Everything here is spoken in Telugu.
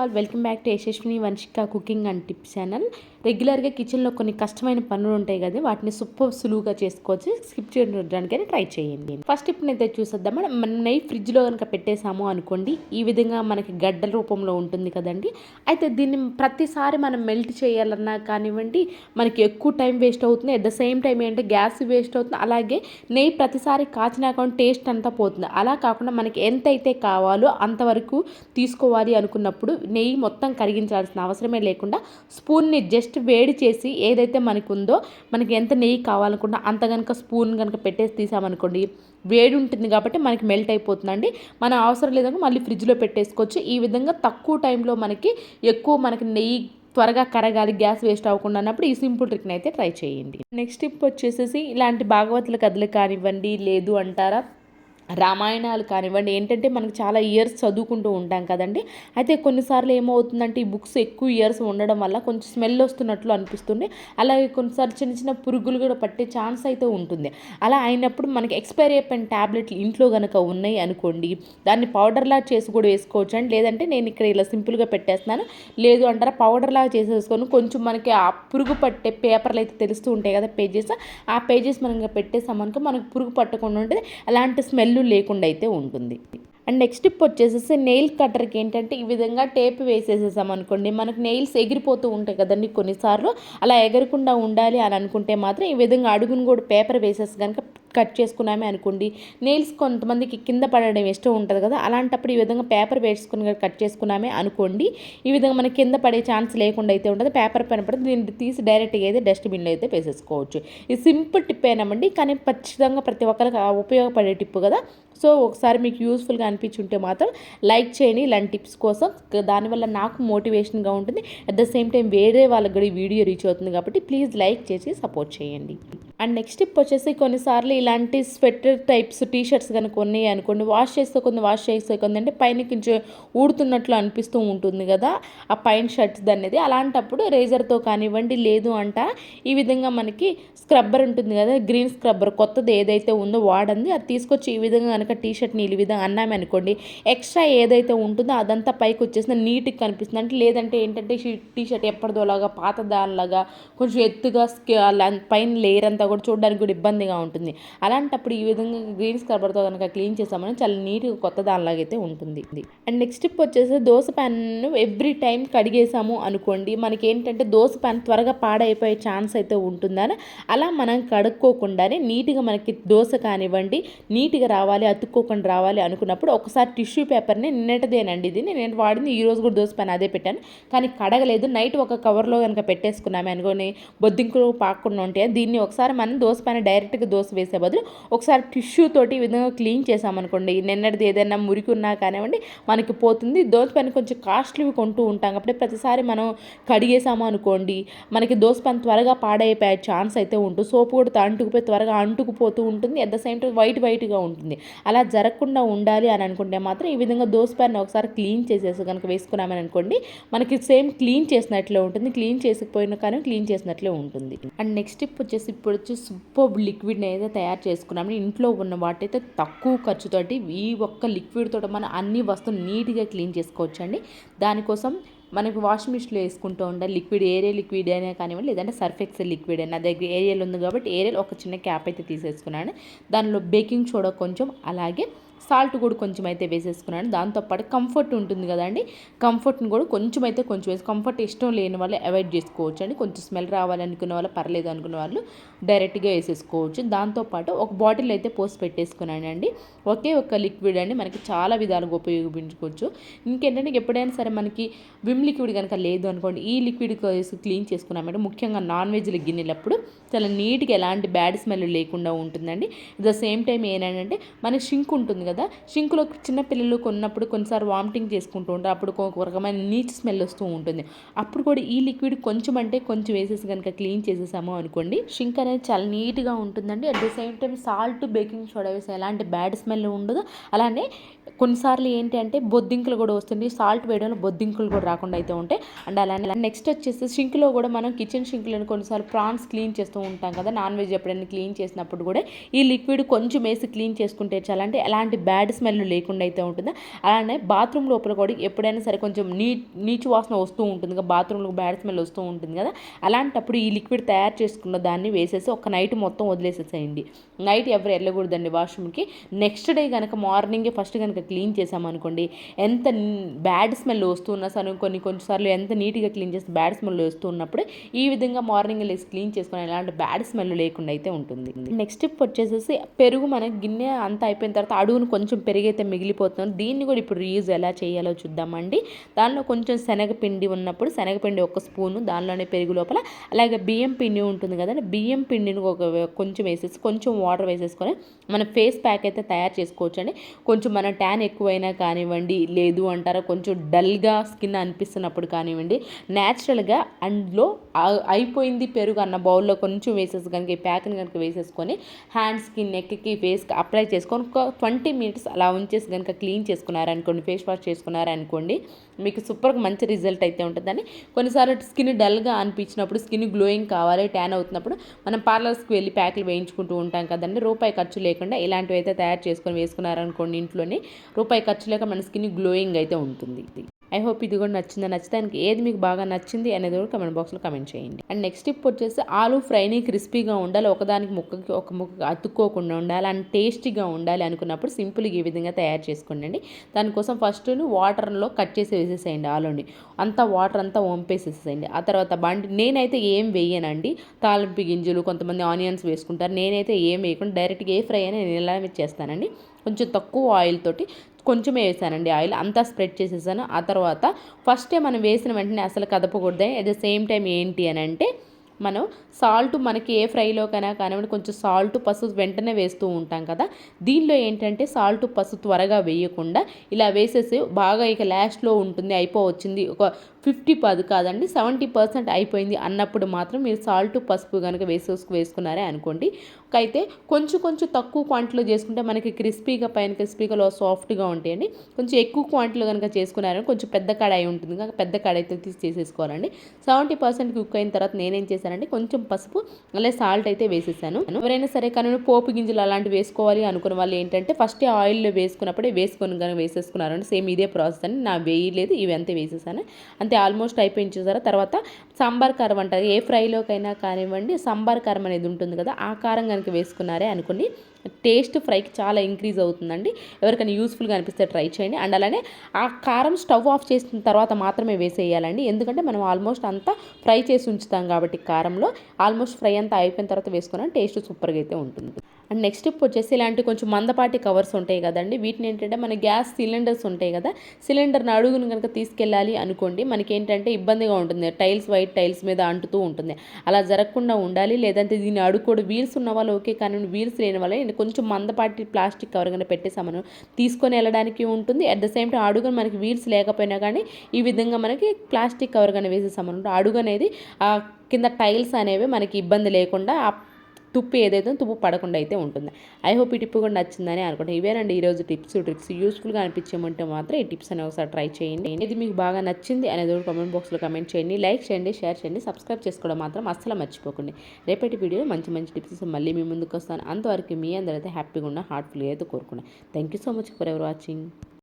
All welcome back to Yashaswini Vamshika cooking and tips channel. రెగ్యులర్గా కిచెన్లో కొన్ని కష్టమైన పనులు ఉంటాయి కదా, వాటిని సులువుగా చేసుకోవచ్చు. స్కిప్ చేయడానికైనా ట్రై చేయండి. ఫస్ట్ ఇప్పుడు అయితే చూసేద్దాం. మనం నెయ్యి ఫ్రిడ్జ్లో కనుక పెట్టేసాము అనుకోండి, ఈ విధంగా మనకి గడ్డల రూపంలో ఉంటుంది కదండి. అయితే దీన్ని ప్రతిసారి మనం మెల్ట్ చేయాలన్నా కానివ్వండి, మనకి ఎక్కువ టైం వేస్ట్ అవుతుంది. అట్ ద సేమ్ టైం ఏంటంటే గ్యాస్ వేస్ట్ అవుతుంది. అలాగే నెయ్యి ప్రతిసారి కాచినాక టేస్ట్ అంతా పోతుంది. అలా కాకుండా మనకి ఎంతైతే కావాలో అంతవరకు తీసుకోవాలి అనుకున్నప్పుడు నెయ్యి మొత్తం కరిగించాల్సిన అవసరమే లేకుండా స్పూన్ని జస్ట్ వేడి చేసి ఏదైతే మనకు ఉందో, మనకి ఎంత నెయ్యి కావాలనుకుంటే అంత కనుక స్పూన్ కనుక పెట్టేసి తీసామనుకోండి, వేడి ఉంటుంది కాబట్టి మనకి మెల్ట్ అయిపోతుందండి. మన అవసరం లేదంటే మళ్ళీ ఫ్రిడ్జ్లో పెట్టేసుకోవచ్చు. ఈ విధంగా తక్కువ టైంలో మనకి నెయ్యి త్వరగా కరగాలి, గ్యాస్ వేస్ట్ అవ్వకుండా అన్నప్పుడు ఈ సింపుల్ ట్రిక్ని అయితే ట్రై చేయండి. నెక్స్ట్ టిప్ వచ్చేసేసి, ఇలాంటి భాగవతుల కథలు కానివ్వండి, లేదు అంటారా రామాయణాలు కానివ్వండి, ఏంటంటే మనకు చాలా ఇయర్స్ చదువుకుంటూ ఉంటాం కదండి. అయితే కొన్నిసార్లు ఏమవుతుందంటే ఈ బుక్స్ ఎక్కువ ఇయర్స్ ఉండడం వల్ల కొంచెం స్మెల్ వస్తున్నట్లు అనిపిస్తుంది. అలాగే కొన్నిసార్లు చిన్న చిన్న పురుగులు కూడా పట్టే ఛాన్స్ అయితే ఉంటుంది. అలా అయినప్పుడు మనకి ఎక్స్పైరీ అయిపోయిన ట్యాబ్లెట్లు ఇంట్లో కనుక ఉన్నాయి అనుకోండి, దాన్ని పౌడర్లా చేసి కూడా వేసుకోవచ్చు అండి. లేదంటే నేను ఇక్కడ ఇలా సింపుల్గా పెట్టేస్తున్నాను, లేదు అంటారా పౌడర్లాగా చేసేసుకొని కొంచెం మనకి ఆ పురుగు పట్టే పేపర్లు అయితే తెలుస్తూ ఉంటాయి కదా, పేజెస్, ఆ పేజెస్ మనం పెట్టేసామనుకో మనకు పురుగు పట్టకుండా ఉంటుంది. అలాంటి స్మెల్ లేకుండా అయితే ఉంటుంది. అండ్ నెక్స్ట్ టిప్ వచ్చేసేసి, నెయిల్ కట్టర్కి ఏంటంటే ఈ విధంగా టేప్ వేసేసేసాం అనుకోండి, మనకు నెయిల్స్ ఎగిరిపోతూ ఉంటాయి కదండి కొన్నిసార్లు. అలా ఎగరకుండా ఉండాలి అని అనుకుంటే మాత్రం ఈ విధంగా అడుగును కూడా పేపర్ వేసేసి కనుక కట్ చేసుకున్నామే అనుకోండి, నెయిల్స్ కొంతమందికి కింద పడడం ఇష్టం ఉంటుంది కదా, అలాంటప్పుడు ఈ విధంగా పేపర్ వేసుకుని కట్ చేసుకున్నామే అనుకోండి, ఈ విధంగా మనకి కింద పడే ఛాన్స్ లేకుండా అయితే ఉంటుంది. పేపర్ పైన పడితే దీన్ని తీసి డైరెక్ట్గా అయితే డస్ట్బిన్లో అయితే వేసేసుకోవచ్చు. ఇది సింపుల్ టిప్ అయినామండి, కానీ ఖచ్చితంగా ప్రతి ఒక్కరికి ఉపయోగపడే టిప్ కదా. సో ఒకసారి మీకు యూస్ఫుల్గా అనిపించుంటే మాత్రం లైక్ చేయండి ఇలాంటి టిప్స్ కోసం. దానివల్ల నాకు మోటివేషన్గా ఉంటుంది, అట్ ద సేమ్ టైం వేరే వాళ్ళకి కూడా వీడియో రీచ్ అవుతుంది కాబట్టి ప్లీజ్ లైక్ చేసి సపోర్ట్ చేయండి. అండ్ నెక్స్ట్ టిప్ వచ్చేసి, కొన్నిసార్లు ఇలాంటి స్వెటర్ టైప్స్ టీషర్ట్స్ కనుక ఉన్నాయి అనుకోండి, వాష్ చేస్తే కొంది అంటే పైన కొంచెం ఊడుతున్నట్లు అనిపిస్తూ ఉంటుంది కదా ఆ పైన షర్ట్స్ అనేది. అలాంటప్పుడు రేజర్తో కానివ్వండి, లేదు అంట ఈ విధంగా మనకి స్క్రబ్బర్ ఉంటుంది కదా, గ్రీన్ స్క్రబ్బర్ కొత్తది ఏదైతే ఉందో వాడండి, అది తీసుకొచ్చి ఈ విధంగా కనుక టీషర్ట్ని ఈ విధంగా అన్నామనుకోండి, ఎక్స్ట్రా ఏదైతే ఉంటుందో అదంతా పైకి వచ్చేసిన నీట్గా కనిపిస్తుంది. అంటే లేదంటే ఏంటంటే టీషర్ట్ ఎప్పటిదోలాగా పాత దానిలాగా కొంచెం ఎత్తుగా పైన లేయర్ అంతా కూడా చూడడానికి కూడా ఇబ్బందిగా ఉంటుంది. అలాంటప్పుడు ఈ విధంగా గ్రీన్ స్క్రబ్బర్తో కనుక క్లీన్ చేసామని చాలా నీట్గా కొత్త దానిలాగైతే ఉంటుంది. అండ్ నెక్స్ట్ టిప్ వచ్చేసి, దోశ ప్యాన్ను ఎవ్రీ టైం కడిగేసాము అనుకోండి, మనకి ఏంటంటే దోశ ప్యాన్ త్వరగా పాడైపోయే ఛాన్స్ అయితే ఉంటుందని, అలా మనం కడుక్కోకుండానే నీట్గా మనకి దోశ కానివ్వండి నీట్గా రావాలి, అతుక్కోకుండా రావాలి అనుకున్నప్పుడు ఒకసారి టిష్యూ పేపర్ని, నిన్నటిదేనండి ఇది, నేను వాడింది ఈ రోజు కూడా దోశ ప్యాన్ అదే పెట్టాను, కానీ కడగలేదు, నైట్ ఒక కవర్లో కనుక పెట్టేసుకున్నాము అనుకోని బొద్దింకులు పాకుండా ఉంటాయి. దీన్ని ఒకసారి మనం దోశ పైన డైరెక్ట్గా దోశ వేసే బదులు ఒకసారి టిష్యూ తోటి ఈ విధంగా క్లీన్ చేసామనుకోండి, నిన్నటిది ఏదైనా మురికి ఉన్నా కానివ్వండి మనకి పోతుంది. దోశ పైన కొంచెం కాస్ట్లీవి కొంటూ ఉంటాం కాబట్టి ప్రతిసారి మనం కడిగేసాము అనుకోండి, మనకి దోశ పైన త్వరగా పాడైపోయే ఛాన్స్ అయితే ఉంటుంది. సోపు కూడా అంటుకుపోయి త్వరగా అంటుకుపోతూ ఉంటుంది, అట్ ద సేమ్ టైం వైట్గా ఉంటుంది. అలా జరగకుండా ఉండాలి అని అనుకుంటే మాత్రం ఈ విధంగా దోశ పైన ఒకసారి క్లీన్ చేసేసి కనుక వేసుకున్నామని అనుకోండి, మనకి సేమ్ క్లీన్ చేసినట్లే ఉంటుంది, క్లీన్ చేసుకుపోయినా కానీ క్లీన్ చేసినట్లే ఉంటుంది. అండ్ నెక్స్ట్ టిప్ వచ్చేసి, ఇప్పుడు సూపర్ లిక్విడ్ని అయితే తయారు చేసుకున్నాము. ఇంట్లో ఉన్న వాటైతే తక్కువ ఖర్చుతోటి ఈ ఒక్క లిక్విడ్ తోటి మనం అన్ని వస్తువులు నీట్గా క్లీన్ చేసుకోవచ్చు అండి. దానికోసం మనకి వాషింగ్ మిషన్లో వేసుకుంటూ ఉండాలి లిక్విడ్, ఏరియల్ లిక్విడ్ అయినా కానివ్వండి, లేదంటే సర్ఫ్ ఎక్సెల్ లిక్విడ్ అయినా. నా దగ్గర ఏరియల్ ఉంది కాబట్టి ఏరియల్ ఒక చిన్న క్యాప్ అయితే తీసేసుకున్నాను. దానిలో బేకింగ్ సోడా కొంచెం, అలాగే సాల్ట్ కూడా కొంచెం అయితే వేసేసుకున్నాను. దాంతోపాటు కంఫర్ట్ ఉంటుంది కదండి, కంఫర్ట్ని కూడా కొంచెం వేసి, కంఫర్ట్ ఇష్టం లేని వాళ్ళు అవాయిడ్ చేసుకోవచ్చు అండి. కొంచెం స్మెల్ రావాలనుకునే వాళ్ళు, పర్లేదు అనుకునే వాళ్ళు డైరెక్ట్గా వేసేసుకోవచ్చు. దాంతోపాటు ఒక బాటిల్ అయితే పోసి పెట్టేసుకున్నాను అండి. ఒకే ఒక లిక్విడ్ అండి, మనకి చాలా విధాలుగా ఉపయోగించుకోవచ్చు. ఇంకేంటంటే ఎప్పుడైనా సరే మనకి విమ్ లిక్విడ్ కనుక లేదు అనుకోండి, ఈ లిక్విడ్ వేసి క్లీన్ చేసుకున్నామంటే ముఖ్యంగా నాన్ వెజ్లు గిన్నెలప్పుడు చాలా నీట్గా ఎలాంటి బ్యాడ్ స్మెల్ లేకుండా ఉంటుందండి. అట్ ద సేమ్ టైం ఏంటంటే మనకి షింక్ ఉంటుంది కదా, షింక్లో చిన్నపిల్లలు కొన్నప్పుడు కొన్నిసార్లు వామిటింగ్ చేసుకుంటూ ఉంటారు, అప్పుడు ఒక రకమైన నీచ్ స్మెల్ వస్తూ ఉంటుంది. అప్పుడు కూడా ఈ లిక్విడ్ కొంచెం వేసేసి కనుక క్లీన్ చేసేసాము అనుకోండి, షింక్ అనేది చాలా నీట్గా ఉంటుందండి. At the same time salt, baking soda వేసి ఎలాంటి బ్యాడ్ స్మెల్ ఉండదు. అలానే కొన్నిసార్లు ఏంటి అంటే బొద్దింకులు కూడా వస్తుంది, సాల్ట్ వేయడంలో బొద్దింకులు కూడా రాకుండా అయితే ఉంటాయి. అండ్ అలానే నెక్స్ట్ వచ్చేసి, షింక్లో కూడా మనం కిచెన్ షింక్లో కొన్నిసార్లు ప్రాన్స్ క్లీన్ చేస్తూ ఉంటాం కదా, నాన్ వెజ్ ఎప్పుడైనా క్లీన్ చేసినప్పుడు కూడా ఈ లిక్విడ్ కొంచెం వేసి క్లీన్ చేసుకుంటే చాలంటే ఎలాంటి ఎలాంటి బ్యాడ్ స్మెల్ లేకుండా అయితే ఉంటుంది. అలానే బాత్రూమ్ లోపల కూడా ఎప్పుడైనా సరే కొంచెం నీచు వాసన వస్తూ ఉంటుంది కదా, బాత్రూంలో బ్యాడ్ స్మెల్ వస్తూ ఉంటుంది కదా, అలాంటప్పుడు ఈ లిక్విడ్ తయారు చేసుకున్న దాన్ని వేసేసి ఒక నైట్ మొత్తం వదిలేసేసేయండి. నైట్ ఎవరు వెళ్ళకూడదండి వాష్రూమ్కి. నెక్స్ట్ డే కనుక మార్నింగే ఫస్ట్ కనుక క్లీన్ చేసామనుకోండి, ఎంత బ్యాడ్ స్మెల్ వస్తున్నా సరే కొన్నిసార్లు ఎంత నీట్గా క్లీన్ చేస్తే బ్యాడ్ స్మెల్ వస్తూ ఉన్నప్పుడు ఈ విధంగా మార్నింగ్ లేసి క్లీన్ చేసుకుని ఎలాంటి బ్యాడ్ స్మెల్ లేకుండా అయితే ఉంటుంది. నెక్స్ట్ స్టెప్ వచ్చేసేసి పెరుగు మనకి గిన్నె అంతా అయిపోయిన తర్వాత అడుగును కొంచెం పెరుగైతే మిగిలిపోతుంది. దీన్ని కూడా ఇప్పుడు రీయూజ్ ఎలా చేయాలో చూద్దామండి. దానిలో కొంచెం శనగపిండి ఉన్నప్పుడు శనగపిండి 1 స్పూను దానిలోనే పెరుగు లోపల, అలాగే బియ్యం పిండి ఉంటుంది కదండి, బియ్యం పిండిని కొంచెం వేసేసి కొంచెం వాటర్ వేసేసుకొని మన ఫేస్ ప్యాక్ అయితే తయారు చేసుకోవచ్చు అండి. కొంచెం మన ట్యాన్ ఎక్కువైనా కానివ్వండి, లేదు అంటారా కొంచెం డల్గా స్కిన్ అనిపిస్తున్నప్పుడు కానివ్వండి, న్యాచురల్గా అందులో అయిపోయింది పెరుగు అన్న బౌల్లో కొంచెం వేసేసి కనుక ఈ ప్యాక్ని కనుక వేసేసుకొని హ్యాండ్స్కి, నెక్కి, ఫేస్కి అప్లై చేసుకొని ఒక 20 మినిట్స్ అలా ఉంచేసి కనుక క్లీన్ చేసుకున్నారనుకోండి, ఫేస్ వాష్ చేసుకున్నారనుకోండి, మీకు సూపర్గా మంచి రిజల్ట్ అయితే ఉంటుందని. కొన్నిసార్లు స్కిన్ డల్గా అనిపించినప్పుడు, స్కిన్ గ్లోయింగ్ కావాలి, ట్యాన్ అవుతున్నప్పుడు మనం పార్లర్స్కి వెళ్ళి ప్యాక్లు వేయించుకుంటూ ఉంటాం కదండి. రూపాయి ఖర్చు లేకుండా ఇలాంటివి అయితే తయారు చేసుకొని వేసుకున్నారనుకోండి ఇంట్లోనే, రూపాయి ఖర్చు లేక మన స్కిన్ గ్లోయింగ్ అయితే ఉంటుంది. ఐ హోప్ ఇది కూడా నచ్చితే ఏది మీకు బాగా నచ్చింది అనేది కూడా కమెంట్ బాక్స్లో కమెంట్ చేయండి. అండ్ నెక్స్ట్ టిప్ వచ్చేసి ఆలు ఫ్రైని క్రిస్పీగా ఉండాలి, ఒకదానికి ఒక ముక్కకి అతుక్కోకుండా ఉండాలి అండ్ టేస్టీగా ఉండాలి అనుకున్నప్పుడు సింపుల్గా ఈ విధంగా తయారు చేసుకోండి. దానికోసం ఫస్ట్ వాటర్లో కట్ చేసి వేసేసేయండి ఆలుని, అంతా వాటర్ అంతా వంపేసేసేయండి. ఆ తర్వాత నేనైతే ఏం వేయనండి, తాలింపు గింజలు కొంతమంది ఆనియన్స్ వేసుకుంటారు, నేనైతే ఏం వేయకుండా డైరెక్ట్గా ఏ ఫ్రై అని నేను ఎలా చేస్తానండి. కొంచెం తక్కువ ఆయిల్ తోటి కొంచెమే వేసానండి ఆయిల్, అంతా స్ప్రెడ్ చేసేసాను. ఆ తర్వాత ఫస్టే మనం వేసిన వెంటనే అసలు కదపకూడదు. అట్ ద సేమ్ టైం ఏంటి అని అంటే మనం సాల్ట్ మనకి ఏ ఫ్రైలోకైనా కానివ్వండి కొంచెం సాల్ట్, పసుపు వెంటనే వేస్తూ ఉంటాం కదా, దీనిలో ఏంటంటే సాల్ట్, పసుపు త్వరగా వేయకుండా ఇలా వేసేసి బాగా ఇక లాస్ట్లో ఉంటుంది, అయిపోవచ్చింది ఒక 50 కాదండి 70% అయిపోయింది అన్నప్పుడు మాత్రం మీరు సాల్ట్, పసుపు కనుక వేసుకున్నారే అనుకోండి. అయితే కొంచెం తక్కువ క్వాంటిటీలో చేసుకుంటే మనకి క్రిస్పీగా పైన క్రిస్పీగా సాఫ్ట్గా ఉంటాయండి. కొంచెం ఎక్కువ క్వాంటిటీలో కనుక చేసుకున్నారని కొంచెం పెద్ద కడాయి ఉంటుంది కదా, పెద్ద కడాయితో తీసి చేసేసుకోవాలండి. 70% కుక్ అయిన తర్వాత నేనేం చేశానంటే కొంచెం పసుపు అలాగే సాల్ట్ అయితే వేసేసాను. ఎవరైనా సరే కానీ పోపు గింజలు అలాంటివి వేసుకోవాలి అనుకున్న వాళ్ళు ఏంటంటే ఫస్ట్ ఆయిల్లో వేసుకున్నప్పుడే వేసుకొని కనుక వేసేసుకున్నారండి. సేమ్ ఇదే ప్రాసెస్ అని నా వేయలేదు, ఇవి అంతే వేసేసాను అంతే. ఆల్మోస్ట్ అయిపోయింది చూసారా. తర్వాత సాంబార్ కారం అంటారు, ఏ ఫ్రైలోకైనా కానివ్వండి సాంబార్ కారం అనేది ఉంటుంది కదా, ఆ కారం కనుక వేసుకున్నారే అనుకోండి టేస్ట్ ఫ్రైకి చాలా ఇంక్రీజ్ అవుతుందండి. ఎవరికైనా యూస్ఫుల్గా అనిపిస్తే ట్రై చేయండి. అండ్ అలానే ఆ కారం స్టవ్ ఆఫ్ చేసిన తర్వాత మాత్రమే వేసేయాలండి, ఎందుకంటే మనం ఆల్మోస్ట్ అంతా ఫ్రై చేసి ఉంచుతాం కాబట్టి కారంలో ఆల్మోస్ట్ ఫ్రై అంతా అయిపోయిన తర్వాత వేసుకున్నాం టేస్ట్ సూపర్గా అయితే ఉంటుంది. అండ్ నెక్స్ట్ స్టెప్ వచ్చేసి ఇలాంటి కొంచెం మందపాటి కవర్స్ ఉంటాయి కదండి, వీటిని ఏంటంటే మన గ్యాస్ సిలిండర్స్ ఉంటాయి కదా, సిలిండర్ని అడుగును కనుక తీసుకెళ్ళాలి అనుకోండి మనకి ఏంటంటే ఇబ్బందిగా ఉంటుంది, వైట్ టైల్స్ మీద అంటుతూ ఉంటుంది. అలా జరగకుండా ఉండాలి. లేదంటే దీన్ని అడుక్కోడు వీల్స్ ఉన్న వాళ్ళు ఓకే, కానీ వీల్స్ లేని వాళ్ళు కొంచెం మందపాటి ప్లాస్టిక్ కవర్ కనుక పెట్టేసామను తీసుకొని వెళ్ళడానికి ఉంటుంది. అట్ ద సేమ్ టైం అడుగును మనకి వీల్స్ లేకపోయినా కానీ ఈ విధంగా మనకి ప్లాస్టిక్ కవర్ కానీ వేసేసామను అడుగు అనేది కింద టైల్స్ అనేవి మనకి ఇబ్బంది లేకుండా తుప్పు ఏదైతే తుప్పు పడకుండా అయితే ఉంటుంది. ఐ హోప్ ఈ టిప్ కూడా నచ్చిందని అనుకుంటాను. ఇవేనండి ఈరోజు ట్రిక్స్ యూస్ఫుల్గా అనిపించమంటే మాత్రం ఈ టిప్స్ అనేవి ఒకసారి ట్రై చేయండి. ఇది మీకు బాగా నచ్చింది అనేది కామెంట్ బాక్స్లో కమెంట్ చేయండి, లైక్ చేయండి, షేర్ చేయండి, సబ్స్క్రైబ్ చేసుకోవడం మాత్రం అస్సలు మర్చిపోకండి. రేపటి వీడియోలో మంచి టిప్స్ మళ్ళీ మీ ముందుకు వస్తాను. అంతవరకు మీ అందరైతే హ్యాపీగా ఉన్న హార్ట్ఫుల్గా అయితే కోరుకున్నాను. Thank you so much for ever watching.